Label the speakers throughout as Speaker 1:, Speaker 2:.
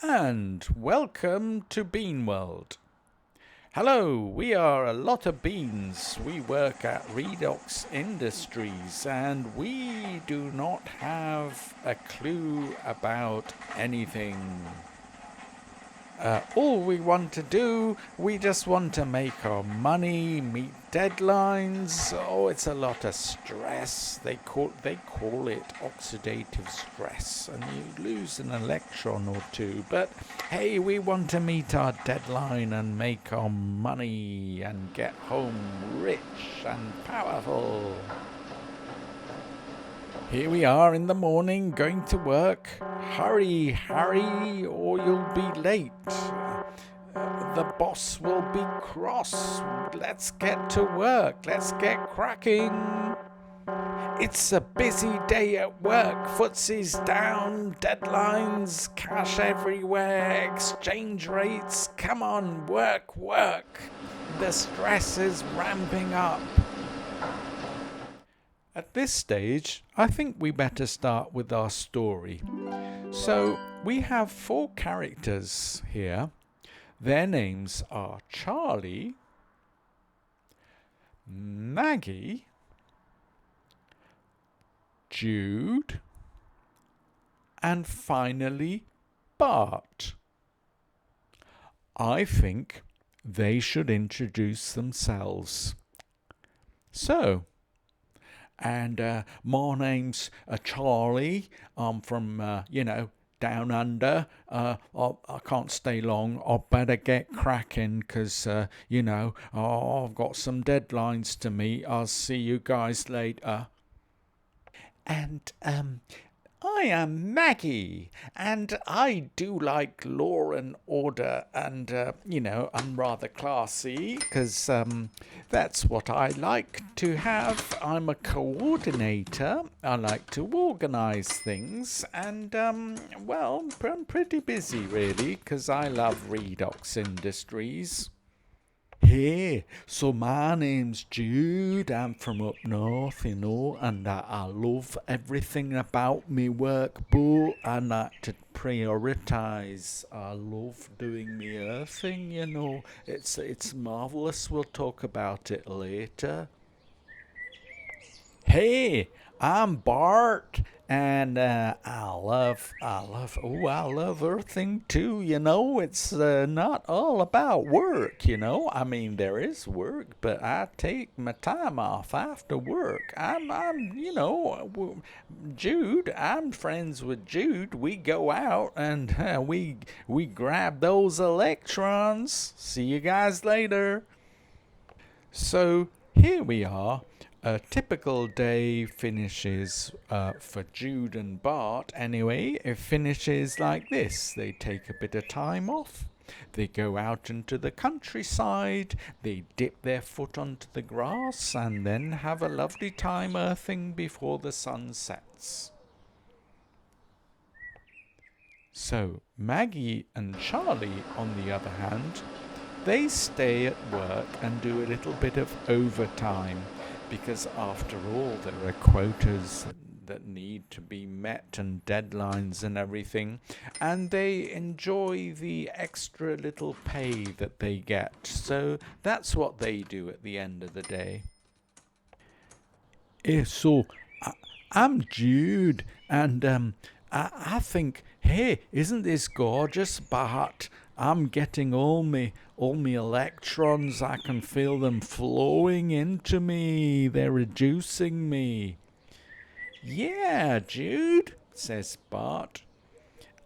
Speaker 1: and welcome to Bean World. Hello, we are a lot of beans. We work at Redox Industries and we do not have a clue about anything. All we want to do, we just want to make our money, meet deadlines. Oh, it's a lot of stress. They call it oxidative stress, and you lose an electron or two. But hey, we want to meet our deadline and make our money and get home rich and powerful. Here we are in the morning, going to work. Hurry, hurry, or you'll be late. The boss will be cross. Let's get to work. Let's get cracking. It's a busy day at work. Footsie's down, deadlines, cash everywhere, exchange rates. Come on, work, work. The stress is ramping up. At this stage, I think we better start with our story. So, we have 4 characters here. Their names are Charlie, Maggie, Jude, and finally Bart. I think they should introduce themselves. So, and my name's Charlie. I'm from, down under. I can't stay long. I better get cracking because, I've got some deadlines to meet. I'll see you guys later. And, I am Maggie, and I do like law and order, and, I'm rather classy, because that's what I like to have. I'm a coordinator. I like to organise things, and, I'm pretty busy, really, because I love Redox Industries. Hey, so my name's Jude. I'm from up north, and I love everything about me work, but I like to prioritise. I love doing me earthing, It's marvellous. We'll talk about it later. Hey, I'm Bart, and I love earthing too. It's not all about work. I mean, there is work, but I take my time off after work. Jude. I'm friends with Jude. We go out and we grab those electrons. See you guys later. So here we are. A typical day finishes for Jude and Bart anyway. It finishes like this. They take a bit of time off. They go out into the countryside. They dip their foot onto the grass and then have a lovely time earthing before the sun sets. So Maggie and Charlie, on the other hand, they stay at work and do a little bit of overtime. Because after all, there are quotas that need to be met and deadlines and everything, and they enjoy the extra little pay that they get. So that's what they do at the end of the day. I'm Jude, and I think, hey, isn't this gorgeous, Bart? I'm getting all me electrons. I can feel them flowing into me. They're reducing me. Yeah, Jude, says Bart.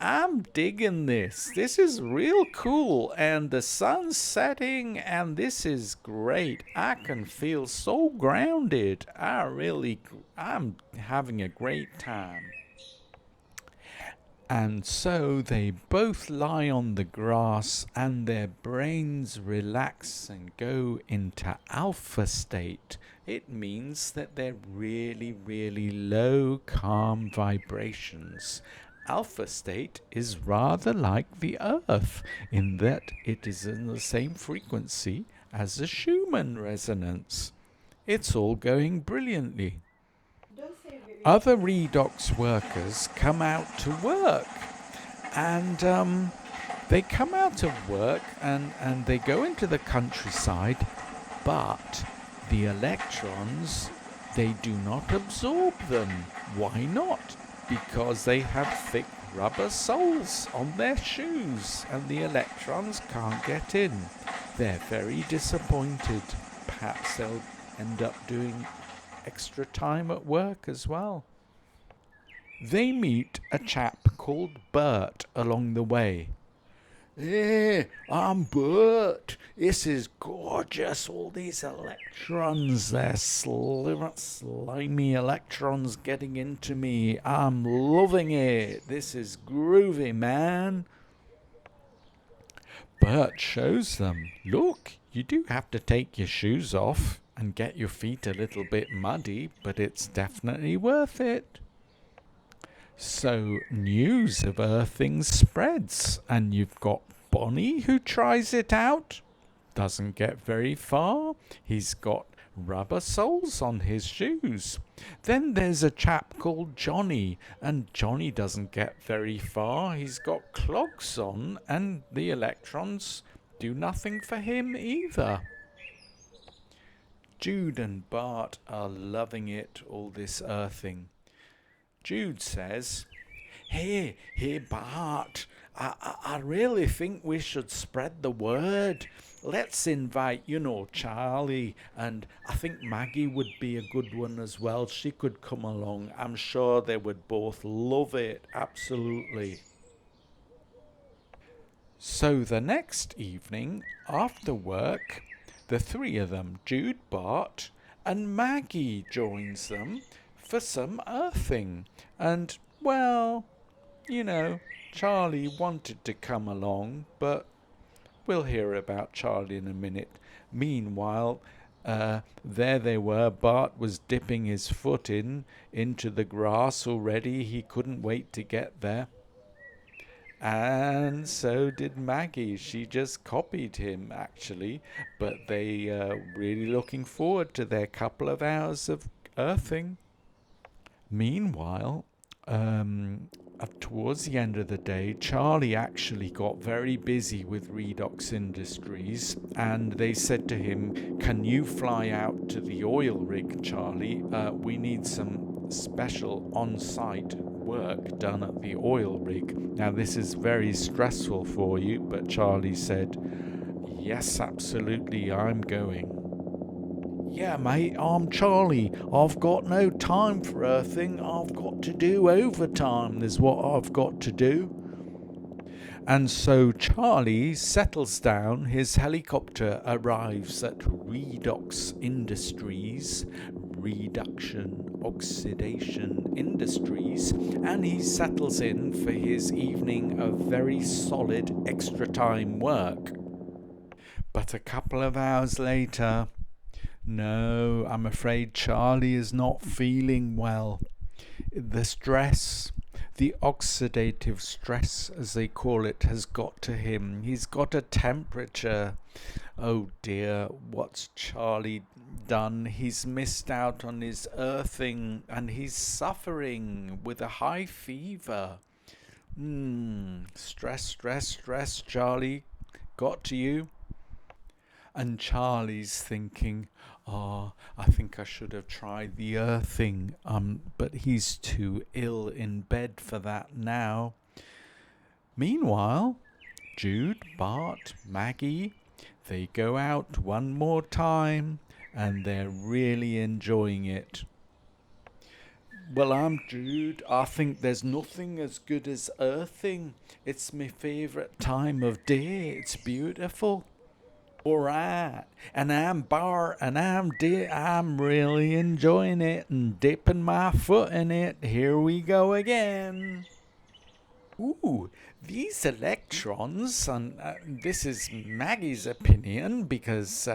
Speaker 1: I'm digging this. This is real cool, and the sun's setting, and this is great. I can feel so grounded. I'm having a great time. And so they both lie on the grass and their brains relax and go into alpha state. It means that they're really, really low, calm vibrations. Alpha state is rather like the Earth in that it is in the same frequency as a Schumann resonance. It's all going brilliantly. Other redox workers come out to work, and They come out of work and they go into the countryside, but the electrons, they do not absorb them. Why not? Because they have thick rubber soles on their shoes and the electrons can't get in. They're very disappointed. Perhaps they'll end up doing extra time at work as well. They meet a chap called Bert along the way. Hey, I'm Bert. This is gorgeous. All these electrons, they're slimy electrons getting into me. I'm loving it. This is groovy, man. Bert shows them, look, you do have to take your shoes off and get your feet a little bit muddy, but it's definitely worth it. So news of earthing spreads, and you've got Bonnie who tries it out. Doesn't get very far. He's got rubber soles on his shoes. Then there's a chap called Johnny, and Johnny doesn't get very far. He's got clogs on, and the electrons do nothing for him either. Jude and Bart are loving it, all this earthing. Jude says, Hey, Bart, I really think we should spread the word. Let's invite, Charlie, and I think Maggie would be a good one as well. She could come along. I'm sure they would both love it, absolutely. So the next evening, after work, the three of them, Jude, Bart, and Maggie joins them for some earthing. And, well, Charlie wanted to come along, but we'll hear about Charlie in a minute. Meanwhile, there they were. Bart was dipping his foot into the grass already. He couldn't wait to get there. And so did Maggie. She just copied him, actually. But they really looking forward to their couple of hours of earthing. Meanwhile, towards the end of the day, Charlie actually got very busy with Redox Industries, and they said to him, can you fly out to the oil rig, Charlie? We need some special on-site work done at the oil rig. Now, this is very stressful for you, but Charlie said, yes, absolutely, I'm going. Yeah, mate, I'm Charlie. I've got no time for earthing. I've got to do overtime, is what I've got to do. And so Charlie settles down. His helicopter arrives at Redox Industries, Oxidation Industries, and he settles in for his evening of very solid extra time work. But a couple of hours later, no, I'm afraid Charlie is not feeling well. The stress, the oxidative stress, as they call it, has got to him. He's got a temperature. Oh dear, what's Charlie done? He's missed out on his earthing and he's suffering with a high fever. Stress, Charlie. Got to you? And Charlie's thinking, I think I should have tried the earthing, but he's too ill in bed for that now. Meanwhile, Jude, Bart, Maggie, they go out one more time, and they're really enjoying it. Well, I'm Jude. I think there's nothing as good as earthing. It's my favourite time of day. It's beautiful. Alright, and I'm Bart, and I'm really enjoying it and dipping my foot in it. Here we go again. Ooh, these electrons, and this is Maggie's opinion, because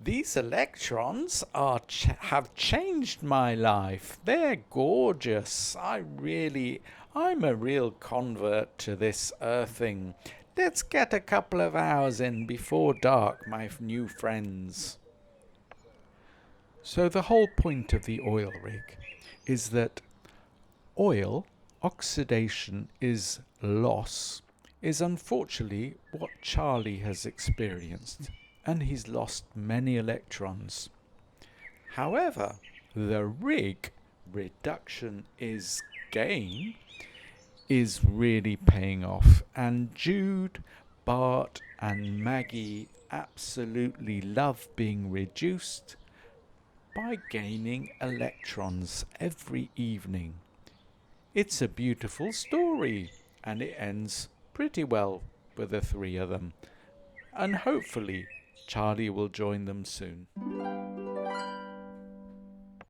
Speaker 1: these electrons have changed my life. They're gorgeous. I'm a real convert to this earthing. Let's get a couple of hours in before dark, my new friends. So the whole point of the oil rig is that oil, oxidation is loss, is unfortunately what Charlie has experienced, and he's lost many electrons. However, the rig reduction is gain is really paying off, and Jude, Bart, and Maggie absolutely love being reduced by gaining electrons every evening. It's a beautiful story, and it ends pretty well with the three of them, and hopefully Charlie will join them soon.